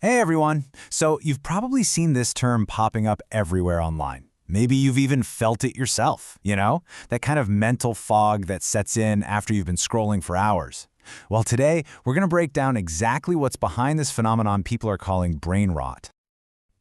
Hey everyone! So you've probably seen this term popping up everywhere online. Maybe you've even felt it yourself, That kind of mental fog that sets in after you've been scrolling for hours. Well, today, we're going to break down exactly what's behind this phenomenon people are calling brain rot.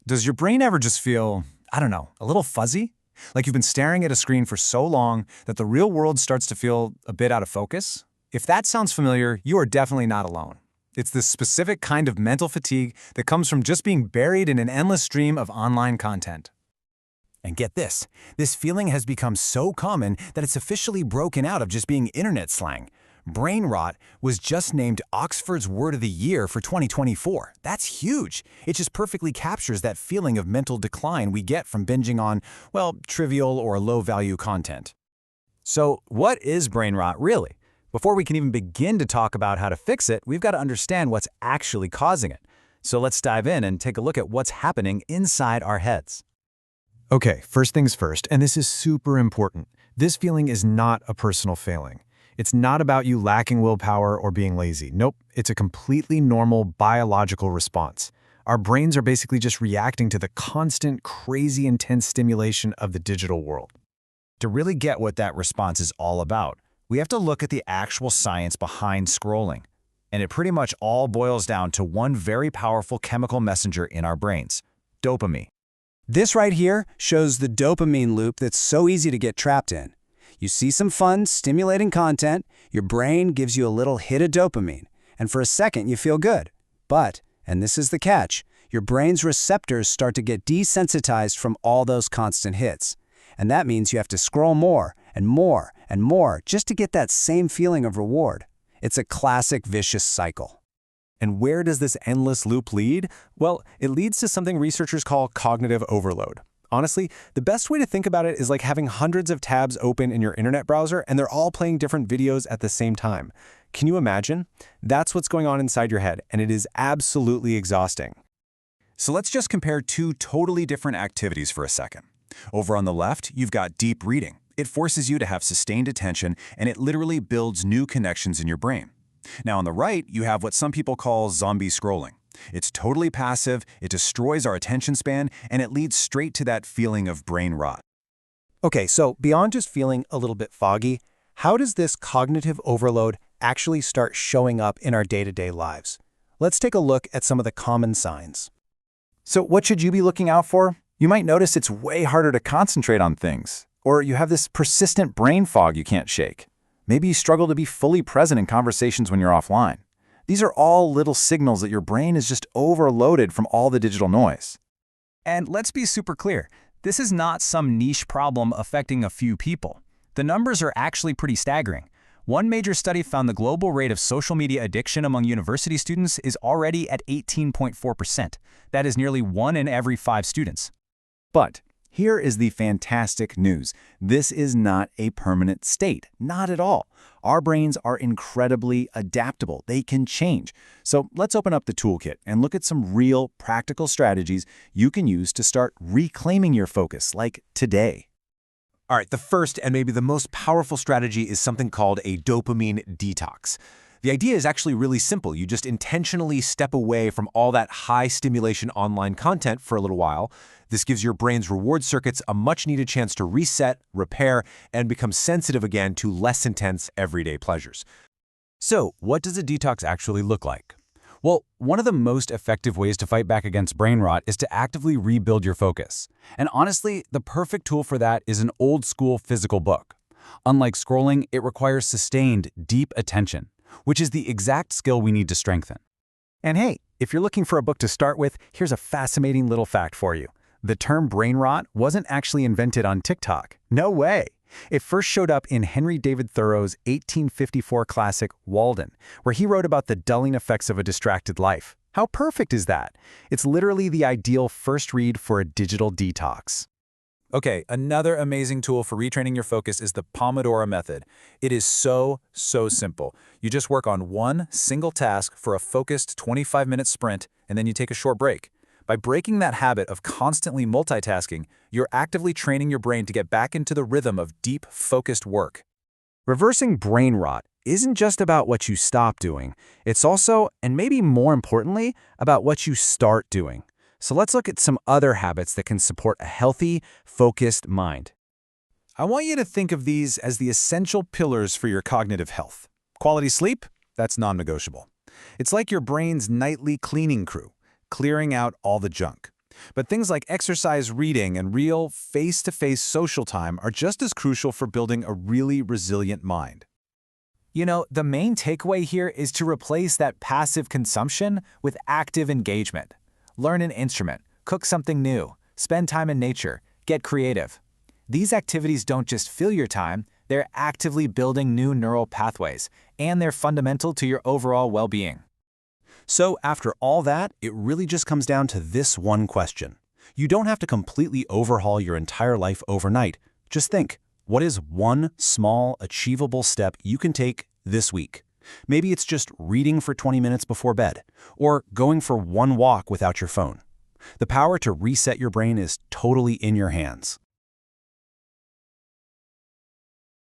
Does your brain ever just feel, a little fuzzy? Like you've been staring at a screen for so long that the real world starts to feel a bit out of focus? If that sounds familiar, you are definitely not alone. It's this specific kind of mental fatigue that comes from just being buried in an endless stream of online content. And get this feeling has become so common that it's officially broken out of just being internet slang. Brain rot was just named Oxford's Word of the Year for 2024. That's huge. It just perfectly captures that feeling of mental decline we get from binging on, trivial or low-value content. So, what is brain rot really? Before we can even begin to talk about how to fix it, we've got to understand what's actually causing it. So let's dive in and take a look at what's happening inside our heads. Okay, first things first, and this is super important. This feeling is not a personal failing. It's not about you lacking willpower or being lazy. Nope, it's a completely normal biological response. Our brains are basically just reacting to the constant, crazy, intense stimulation of the digital world. To really get what that response is all about, we have to look at the actual science behind scrolling. And it pretty much all boils down to one very powerful chemical messenger in our brains: dopamine. This right here shows the dopamine loop that's so easy to get trapped in. You see some fun, stimulating content, your brain gives you a little hit of dopamine, and for a second you feel good. But, and this is the catch, your brain's receptors start to get desensitized from all those constant hits. And that means you have to scroll more and more and more just to get that same feeling of reward. It's a classic vicious cycle. And where does this endless loop lead? Well, it leads to something researchers call cognitive overload. Honestly, the best way to think about it is like having hundreds of tabs open in your internet browser and they're all playing different videos at the same time. Can you imagine? That's what's going on inside your head, and it is absolutely exhausting. So let's just compare two totally different activities for a second. Over on the left, you've got deep reading. It forces you to have sustained attention, and it literally builds new connections in your brain. Now on the right, you have what some people call zombie scrolling. It's totally passive, it destroys our attention span, and it leads straight to that feeling of brain rot. Okay, so beyond just feeling a little bit foggy, how does this cognitive overload actually start showing up in our day-to-day lives? Let's take a look at some of the common signs. So what should you be looking out for? You might notice it's way harder to concentrate on things, or you have this persistent brain fog you can't shake. Maybe you struggle to be fully present in conversations when you're offline. These are all little signals that your brain is just overloaded from all the digital noise. And let's be super clear, this is not some niche problem affecting a few people. The numbers are actually pretty staggering. One major study found the global rate of social media addiction among university students is already at 18.4%. That is nearly 1 in every 5 students. But here is the fantastic news. This is not a permanent state. Not at all. Our brains are incredibly adaptable. They can change. So let's open up the toolkit and look at some real practical strategies you can use to start reclaiming your focus, like today. All right, the first and maybe the most powerful strategy is something called a dopamine detox. The idea is actually really simple. You just intentionally step away from all that high-stimulation online content for a little while. This gives your brain's reward circuits a much-needed chance to reset, repair, and become sensitive again to less intense everyday pleasures. So, what does a detox actually look like? Well, one of the most effective ways to fight back against brain rot is to actively rebuild your focus. And honestly, the perfect tool for that is an old-school physical book. Unlike scrolling, it requires sustained, deep attention, which is the exact skill we need to strengthen. And hey, if you're looking for a book to start with, here's a fascinating little fact for you. The term brain rot wasn't actually invented on TikTok. No way! It first showed up in Henry David Thoreau's 1854 classic, Walden, where he wrote about the dulling effects of a distracted life. How perfect is that? It's literally the ideal first read for a digital detox. Okay, another amazing tool for retraining your focus is the Pomodoro method. It is so simple. You just work on one single task for a focused 25-minute sprint, and then you take a short break. By breaking that habit of constantly multitasking, you're actively training your brain to get back into the rhythm of deep, focused work. Reversing brain rot isn't just about what you stop doing. It's also, and maybe more importantly, about what you start doing. So let's look at some other habits that can support a healthy, focused mind. I want you to think of these as the essential pillars for your cognitive health. Quality sleep? That's non-negotiable. It's like your brain's nightly cleaning crew, clearing out all the junk. But things like exercise, reading, and real face-to-face social time are just as crucial for building a really resilient mind. You know, the main takeaway here is to replace that passive consumption with active engagement. Learn an instrument, cook something new, spend time in nature, get creative. These activities don't just fill your time, they're actively building new neural pathways, and they're fundamental to your overall well-being. So after all that, it really just comes down to this one question. You don't have to completely overhaul your entire life overnight. Just think, what is one small, achievable step you can take this week? Maybe it's just reading for 20 minutes before bed, or going for one walk without your phone. The power to reset your brain is totally in your hands.